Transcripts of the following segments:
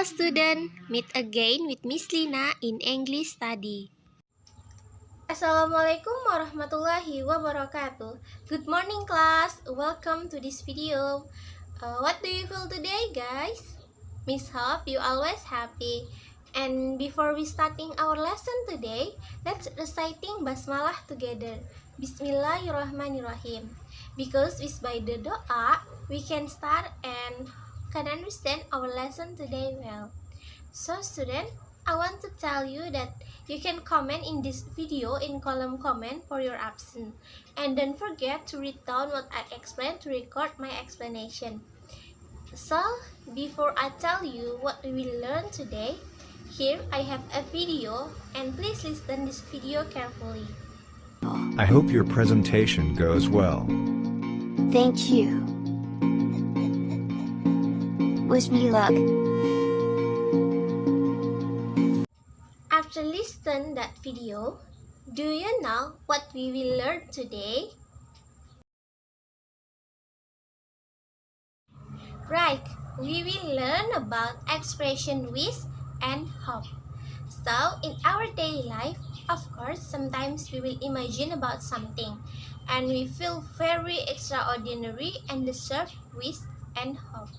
Hello student, meet again with Miss Lina in English study. Assalamualaikum warahmatullahi wabarakatuh. Good morning class, welcome to this video. What do you feel today guys? Miss hope you always happy. And before we starting our lesson today, let's reciting basmalah together. Bismillahirrahmanirrahim. Because with by the doa, we can start and can understand our lesson today well. So student, I want to tell you that you can comment in this video in column comment for your absence. And don't forget to write down what I explained to record my explanation. So, before I tell you what we will learn today, here I have a video and please listen this video carefully. I hope your presentation goes well. Thank you. Wish me luck. After listening that video, do you know what we will learn today? Right, we will learn about expression wish and hope. So, in our daily life, of course, sometimes we will imagine about something and we feel very extraordinary and deserve wish and hope.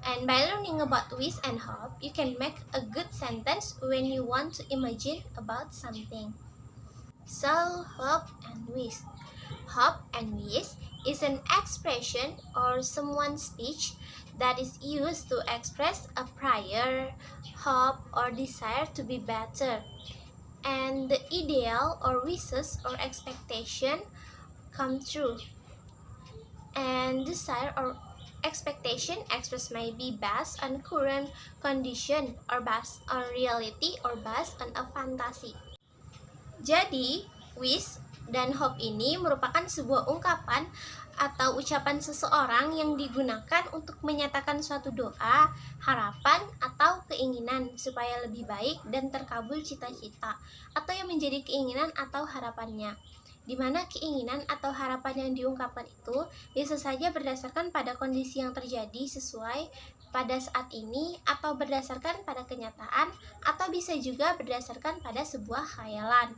And by learning about wish and hope, you can make a good sentence when you want to imagine about something. So, hope and wish. Hope and wish is an expression or someone's speech that is used to express a prayer, hope, or desire to be better. And the ideal or wishes or expectation come true. And desire or expectation expressed may be based on current condition or based on reality or based on a fantasy. Jadi, wish dan hope ini merupakan sebuah ungkapan atau ucapan seseorang yang digunakan untuk menyatakan suatu doa, harapan, atau keinginan supaya lebih baik dan terkabul cita-cita atau yang menjadi keinginan atau harapannya. Di mana keinginan atau harapan yang diungkapkan itu bisa saja berdasarkan pada kondisi yang terjadi sesuai pada saat ini atau berdasarkan pada kenyataan atau bisa juga berdasarkan pada sebuah khayalan.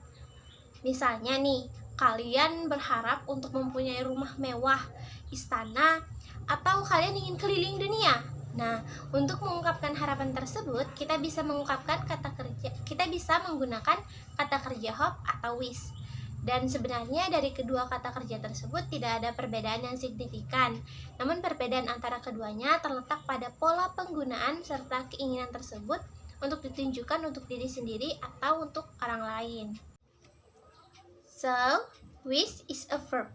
Misalnya nih, kalian berharap untuk mempunyai rumah mewah, istana, atau kalian ingin keliling dunia. Nah, untuk mengungkapkan harapan tersebut, kita bisa mengungkapkan kita bisa menggunakan kata kerja hope atau wish. Dan sebenarnya dari kedua kata kerja tersebut tidak ada perbedaan yang signifikan. Namun perbedaan antara keduanya terletak pada pola penggunaan serta keinginan tersebut untuk ditunjukkan untuk diri sendiri atau untuk orang lain. So, wish is a verb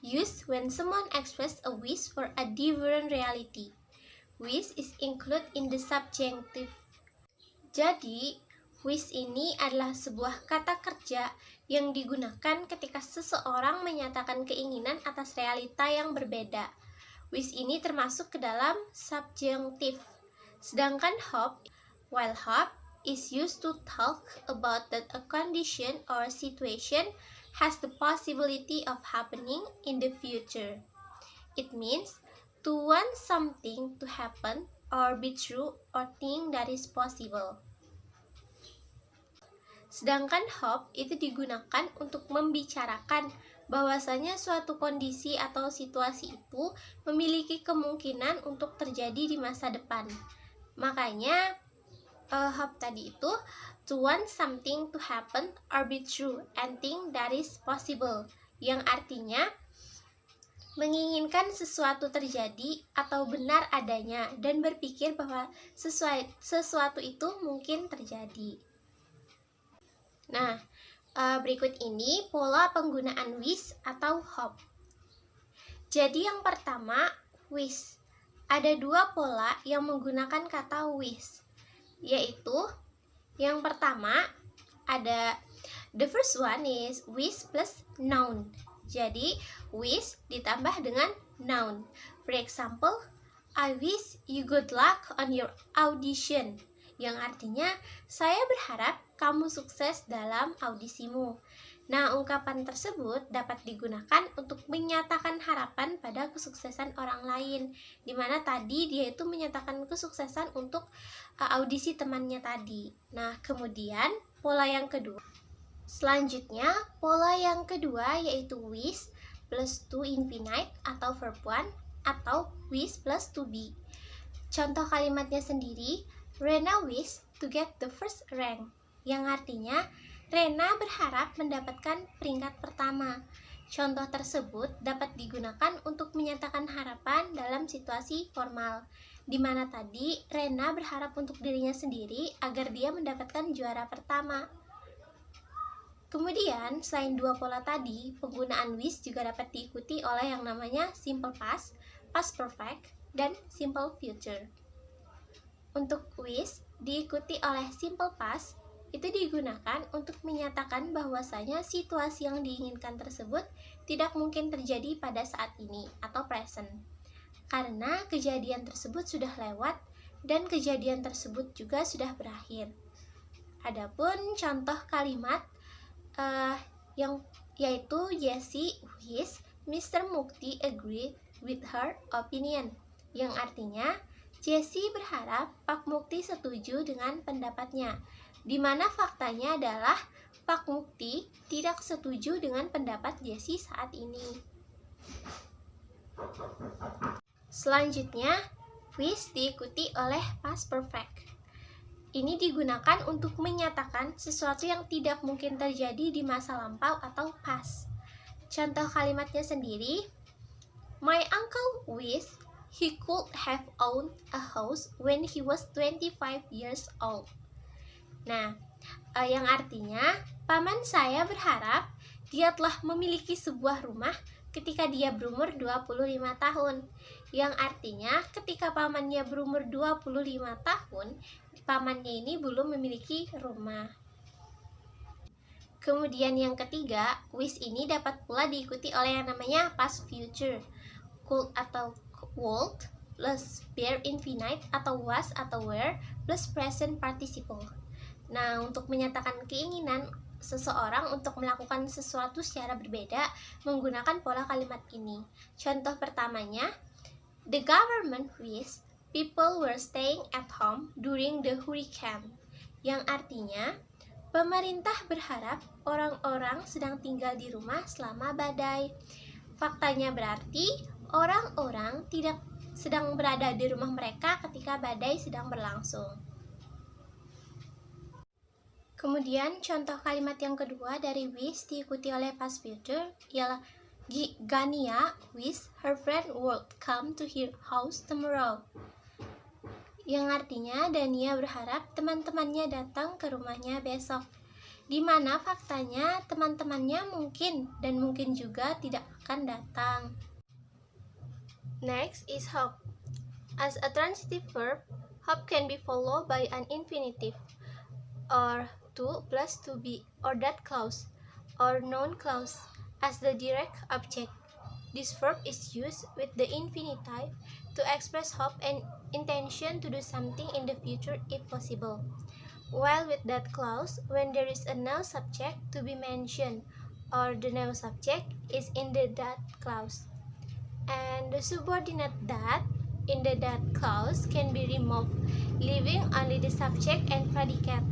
used when someone expresses a wish for a different reality. Wish is included in the subjunctive. Jadi, wish ini adalah sebuah kata kerja yang digunakan ketika seseorang menyatakan keinginan atas realita yang berbeda. Wish ini termasuk ke dalam subjunctive. Sedangkan hope, while hope is used to talk about that a condition or situation has the possibility of happening in the future. It means to want something to happen or be true or think that is possible. Sedangkan hope itu digunakan untuk membicarakan bahwasanya suatu kondisi atau situasi itu memiliki kemungkinan untuk terjadi di masa depan. Makanya hope tadi itu to want something to happen or be true and think that is possible, yang artinya menginginkan sesuatu terjadi atau benar adanya dan berpikir bahwa sesuatu itu mungkin terjadi. Nah, berikut ini pola penggunaan wish atau hope. Jadi yang pertama, wish. Ada dua pola yang menggunakan kata wish, yaitu yang pertama ada the first one is wish plus noun. Jadi, wish ditambah dengan noun. For example, I wish you good luck on your audition. Yang artinya, saya berharap kamu sukses dalam audisimu. Nah, ungkapan tersebut dapat digunakan untuk menyatakan harapan pada kesuksesan orang lain, di mana tadi dia itu menyatakan kesuksesan untuk audisi temannya tadi. Nah, kemudian pola yang kedua. Selanjutnya, pola yang kedua yaitu wish plus to infinite atau verb 1 atau wish plus to be. Contoh kalimatnya sendiri, Rena wish to get the first rank, yang artinya Rena berharap mendapatkan peringkat pertama. Contoh tersebut dapat digunakan untuk menyatakan harapan dalam situasi formal, di mana tadi Rena berharap untuk dirinya sendiri agar dia mendapatkan juara pertama. Kemudian, selain dua pola tadi, penggunaan wish juga dapat diikuti oleh yang namanya simple past, past perfect, dan simple future. Untuk wish diikuti oleh simple past, itu digunakan untuk menyatakan bahwasanya situasi yang diinginkan tersebut tidak mungkin terjadi pada saat ini atau present, karena kejadian tersebut sudah lewat dan kejadian tersebut juga sudah berakhir. Adapun contoh kalimat yang yaitu Jessie wishes Mr. Mukti agreed with her opinion, yang artinya Jessie berharap Pak Mukti setuju dengan pendapatnya, di mana faktanya adalah Pak Mukti tidak setuju dengan pendapat Jessie saat ini. Selanjutnya, wish diikuti oleh past perfect. Ini digunakan untuk menyatakan sesuatu yang tidak mungkin terjadi di masa lampau atau past. Contoh kalimatnya sendiri, My uncle wished he could have owned a house when he was 25 years old. Nah, yang artinya paman saya berharap dia telah memiliki sebuah rumah ketika dia berumur 25 tahun. Yang artinya ketika pamannya berumur 25 tahun, pamannya ini belum memiliki rumah. Kemudian yang ketiga, wish ini dapat pula diikuti oleh yang namanya past future. Could atau would plus bare infinite atau was atau were plus present participle. Nah, untuk menyatakan keinginan seseorang untuk melakukan sesuatu secara berbeda menggunakan pola kalimat ini. Contoh pertamanya, the government wished people were staying at home during the hurricane, yang artinya pemerintah berharap orang-orang sedang tinggal di rumah selama badai. Faktanya berarti orang-orang tidak sedang berada di rumah mereka ketika badai sedang berlangsung. Kemudian contoh kalimat yang kedua dari wish diikuti oleh past future ialah Gania wish her friend would come to her house tomorrow, yang artinya Dania berharap teman-temannya datang ke rumahnya besok, di mana faktanya teman-temannya mungkin dan mungkin juga tidak akan datang. Next is hope. As a transitive verb, hope can be followed by an infinitive or to plus to be or that clause or noun clause as the direct object. This verb is used with the infinitive to express hope and intention to do something in the future if possible, while with that clause when there is a noun subject to be mentioned or the noun subject is in the that clause, and the subordinate that in the that clause can be removed, leaving only the subject and predicate.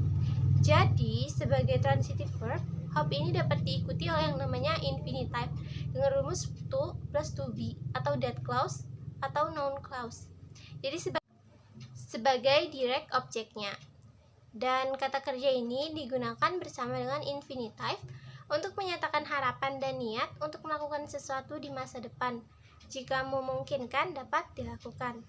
Jadi, sebagai transitive verb, hope ini dapat diikuti oleh yang namanya infinitive dengan rumus to plus to be atau that clause atau noun clause. Jadi sebagai direct objeknya. Dan kata kerja ini digunakan bersama dengan infinitive untuk menyatakan harapan dan niat untuk melakukan sesuatu di masa depan jika memungkinkan dapat dilakukan.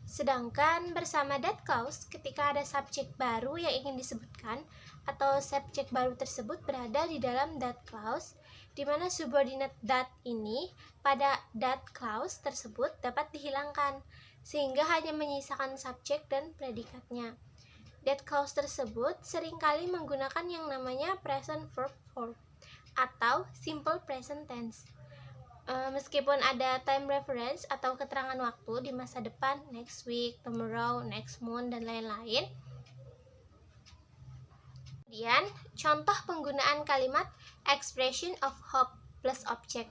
Sedangkan bersama that clause, ketika ada subjek baru yang ingin disebutkan atau subjek baru tersebut berada di dalam that clause, di mana subordinate that ini pada that clause tersebut dapat dihilangkan, sehingga hanya menyisakan subjek dan predikatnya. That clause tersebut seringkali menggunakan yang namanya present verb form atau simple present tense. Meskipun ada time reference atau keterangan waktu di masa depan, next week, tomorrow, next month, dan lain-lain. Kemudian, contoh penggunaan kalimat expression of hope plus object.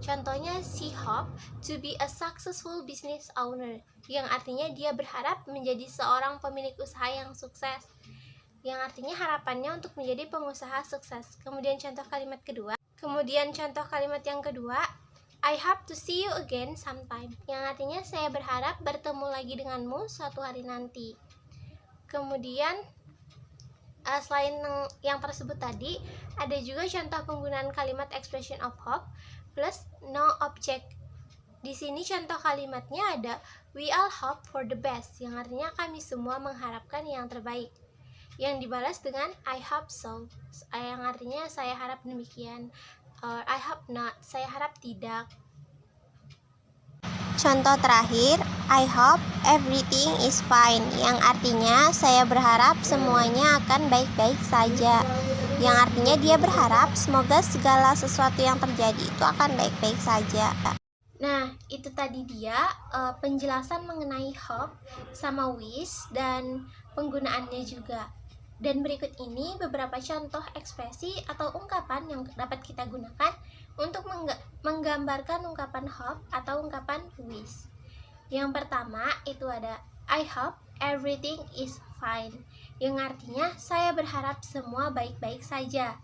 Contohnya, she hope to be a successful business owner, yang artinya dia berharap menjadi seorang pemilik usaha yang sukses, yang artinya harapannya untuk menjadi pengusaha sukses. Kemudian contoh kalimat yang kedua, I hope to see you again sometime, yang artinya saya berharap bertemu lagi denganmu suatu hari nanti. Kemudian selain yang tersebut tadi, ada juga contoh penggunaan kalimat expression of hope plus no object. Di sini contoh kalimatnya ada we all hope for the best, yang artinya kami semua mengharapkan yang terbaik, yang dibalas dengan I hope so, yang artinya saya harap demikian, or I hope not, saya harap tidak. Contoh terakhir, I hope everything is fine, yang artinya saya berharap semuanya akan baik-baik saja, yang artinya dia berharap semoga segala sesuatu yang terjadi itu akan baik-baik saja. Nah, itu tadi dia penjelasan mengenai hope sama wish dan penggunaannya juga. Dan berikut ini beberapa contoh ekspresi atau ungkapan yang dapat kita gunakan untuk menggambarkan ungkapan hope atau ungkapan wish. Yang pertama itu ada I hope everything is fine, yang artinya saya berharap semua baik-baik saja.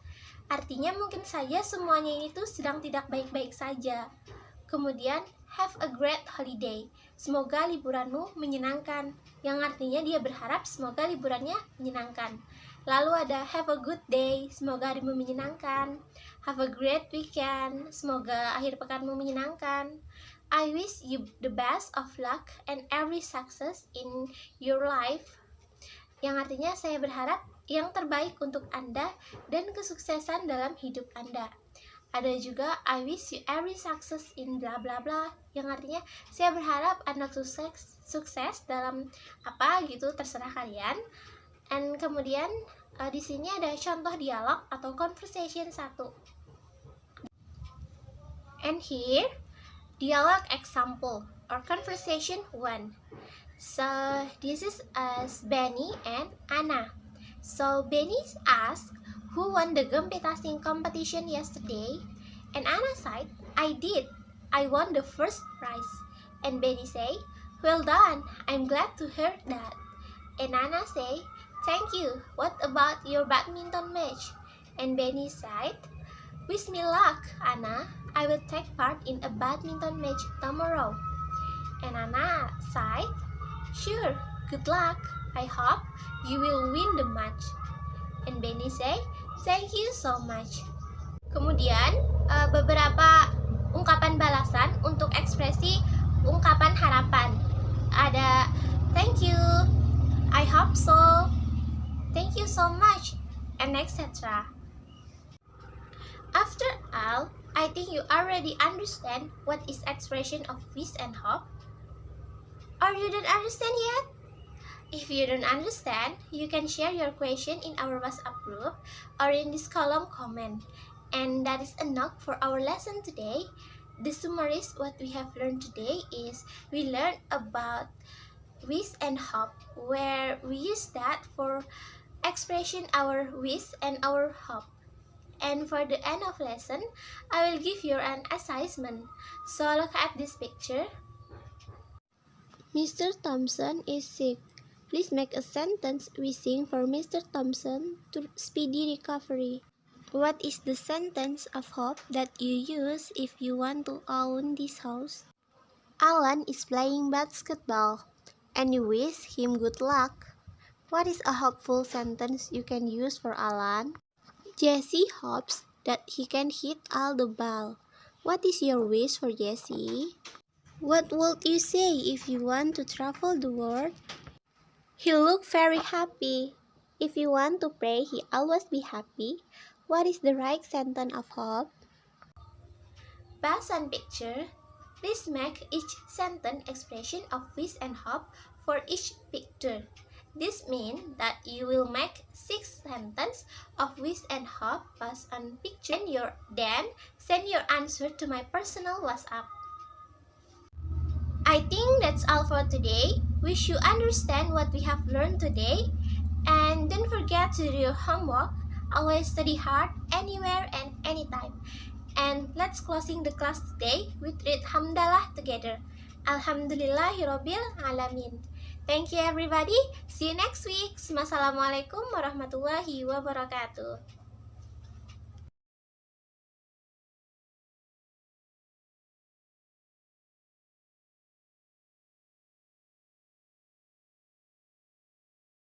Artinya mungkin saja semuanya itu sedang tidak baik-baik saja. Kemudian have a great holiday, semoga liburanmu menyenangkan, yang artinya dia berharap semoga liburannya menyenangkan. Lalu ada have a good day, semoga harimu menyenangkan. Have a great weekend, semoga akhir pekanmu menyenangkan. I wish you the best of luck and every success in your life, yang artinya saya berharap yang terbaik untuk Anda dan kesuksesan dalam hidup Anda. Ada juga I wish you every success in bla bla bla, yang artinya saya berharap Anda sukses dalam apa gitu, terserah kalian. Dan kemudian di sini ada contoh dialog atau conversation 1. And here dialog example or conversation 1. So this is Benny and Anna. So Benny asked, who won the Gempita Sing competition yesterday? And Anna said, I did. I won the first prize. And Benny say, well done. I'm glad to hear that. And Anna say, thank you. What about your badminton match? And Benny said, wish me luck, Anna. I will take part in a badminton match tomorrow. And Anna said, sure, good luck. I hope you will win the match. And Benny say, thank you so much. Kemudian beberapa ungkapan balasan untuk ekspresi ungkapan harapan. Ada thank you, I hope so, thank you so much, and etc. After all, I think you already understand what is expression of wish and hope. Or you don't understand yet? If you don't understand, you can share your question in our WhatsApp group or in this column comment. And that is enough for our lesson today. The summary what we have learned today is we learned about wish and hope, where we use that for expression our wish and our hope. And for the end of lesson, I will give you an assignment. So look at this picture. Mr. Thompson is sick. Please make a sentence wishing for Mr. Thompson to speedy recovery. What is the sentence of hope that you use if you want to own this house? Alan is playing basketball, and you wish him good luck. What is a hopeful sentence you can use for Alan? Jesse hopes that he can hit all the ball. What is your wish for Jesse? What would you say if you want to travel the world? He look very happy. If you want to pray, he always be happy. What is the right sentence of hope? Based on picture, please make each sentence expression of wish and hope for each picture. This means that you will make 6 sentences of wish and hope based on picture. Then send your answer to my personal WhatsApp. I think that's all for today. Wish you understand what we have learned today. And don't forget to do your homework. Always study hard, anywhere and anytime. And let's closing the class today with read Hamdalah together. Alhamdulillahirabbil alamin. Thank you everybody. See you next week. Wassalamualaikum warahmatullahi wabarakatuh.